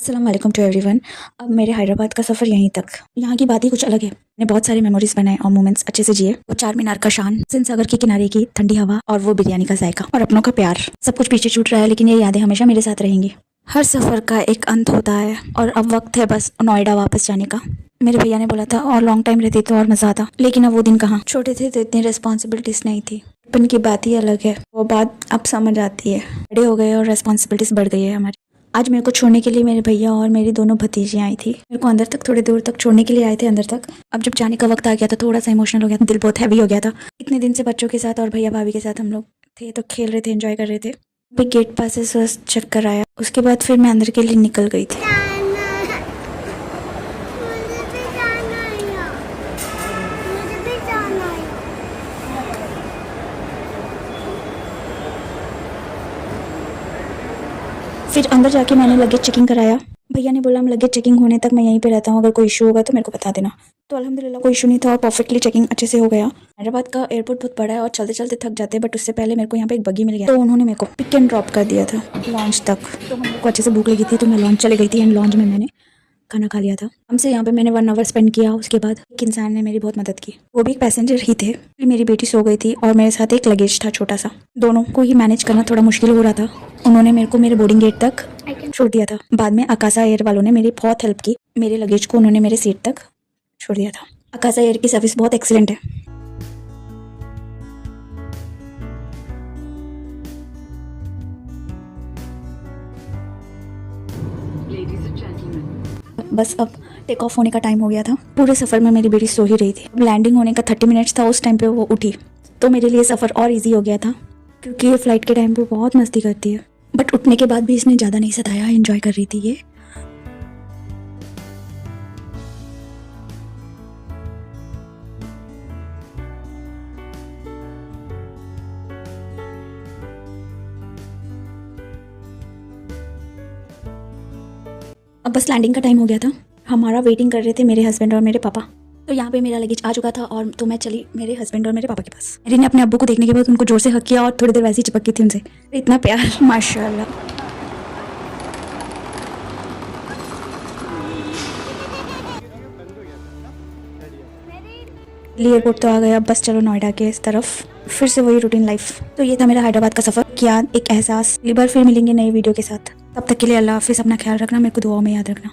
अस्सलाम वालेकुम to everyone. अब मेरे हैदराबाद का सफ़र यहीं तक। यहाँ की बात ही कुछ अलग है। मैंने बहुत सारे मेमोरीज बनाए और मोमेंट्स अच्छे से जिए। वो चार मीनार का शान, सिंध सागर के किनारे की ठंडी हवा और वो बिरयानी का जायका और अपनों का प्यार, सब कुछ पीछे छूट रहा है, लेकिन ये यादें हमेशा मेरे साथ रहेंगी। हर सफ़र का एक अंत होता है और अब वक्त है बस नोएडा वापस जाने का। मेरे भैया ने बोला था और लॉन्ग टाइम रहती तो और मज़ा आता, लेकिन अब वो दिन कहाँ। छोटे थे तो इतनी रिस्पॉन्सिबिलिटीज नहीं थी। बचपन की बात ही अलग है, वो बात अब समझ आती है। बड़े हो गए और रिस्पॉन्सिबिलिटीज बढ़ गई है हमारी। आज मेरे को छोड़ने के लिए मेरे भैया और मेरी दोनों भतीजी आई थी। मेरे को अंदर तक, थोड़ी दूर तक छोड़ने के लिए आए थे अंदर तक। अब जब जाने का वक्त आ गया था, थोड़ा सा इमोशनल हो गया था, दिल बहुत हैवी हो गया था। इतने दिन से बच्चों के साथ और भैया भाभी के साथ हम लोग थे, तो खेल रहे थे, एंजॉय कर रहे थे। फिर गेट पास से चक्कर आया, उसके बाद फिर मैं अंदर के लिए निकल गई थी। फिर अंदर जाके मैंने लगेज चेकिंग कराया। भैया ने बोला लगेज चेकिंग होने तक मैं यहीं पे रहता हूँ, अगर कोई इशू होगा तो मेरे को बता देना। तो अल्हम्दुलिल्लाह कोई इशू नहीं था और परफेक्टली चेकिंग अच्छे से हो गया। हैदराबाद का एयरपोर्ट बहुत बड़ा है और चलते चलते थक जाते हैं, बट उससे पहले मेरे को यहाँ पे एक बग्गी मिल गया, तो उन्होंने मेरे को पिक एंड ड्रॉप कर दिया था लॉन्च तक। तो मेरे को अच्छे से भूख लगी थी, तो मैं लॉन्च चली गई थी एंड लॉन्च में मैंने खाना खा लिया था। हमसे यहाँ पे मैंने 1 आवर स्पेंड किया। उसके बाद एक इंसान ने मेरी बहुत मदद की, वो भी एक पैसेंजर ही थे। मेरी बेटी सो गई थी और मेरे साथ एक लगेज था छोटा सा, दोनों को ही मैनेज करना थोड़ा मुश्किल हो रहा था। उन्होंने मेरे को मेरे बोर्डिंग गेट तक छोड़ दिया था। बाद में अकासा एयर वालों ने मेरी बहुत हेल्प की, मेरे लगेज को उन्होंने मेरे सीट तक छोड़ दिया था। अकासा एयर की सर्विस बहुत एक्सीलेंट है। बस अब टेक ऑफ होने का टाइम हो गया था। पूरे सफ़र में मेरी बेटी सो ही रही थी। लैंडिंग होने का 30 मिनट्स था, उस टाइम पे वो उठी, तो मेरे लिए सफ़र और इजी हो गया था, क्योंकि ये फ़्लाइट के टाइम पे बहुत मस्ती करती है। बट उठने के बाद भी इसने ज़्यादा नहीं सताया, एंजॉय कर रही थी ये। अब बस लैंडिंग का टाइम हो गया था। हमारा वेटिंग कर रहे थे मेरे हस्बैंड और मेरे पापा। तो यहाँ पे मेरा लगेज आ चुका था और तो मैं चली मेरे हस्बैंड और मेरे पापा के पास। मेरी ने अपने अब्बू को देखने के बाद उनको जोर से हक किया और थोड़ी देर वैसे ही चिपक गई थी उनसे। इतना प्यार, माशाल्लाह। एयरपोर्ट तो आ गया, बस चलो नोएडा के इस तरफ, फिर से वही रूटीन लाइफ। तो ये था मेरा हैदराबाद का सफ़र। क्या एक एहसास। अगली बार फिर मिलेंगे नई वीडियो के साथ। तब तक के लिए अल्लाह हाफिज़। अपना ख्याल रखना, मेरे को दुआओं में याद रखना।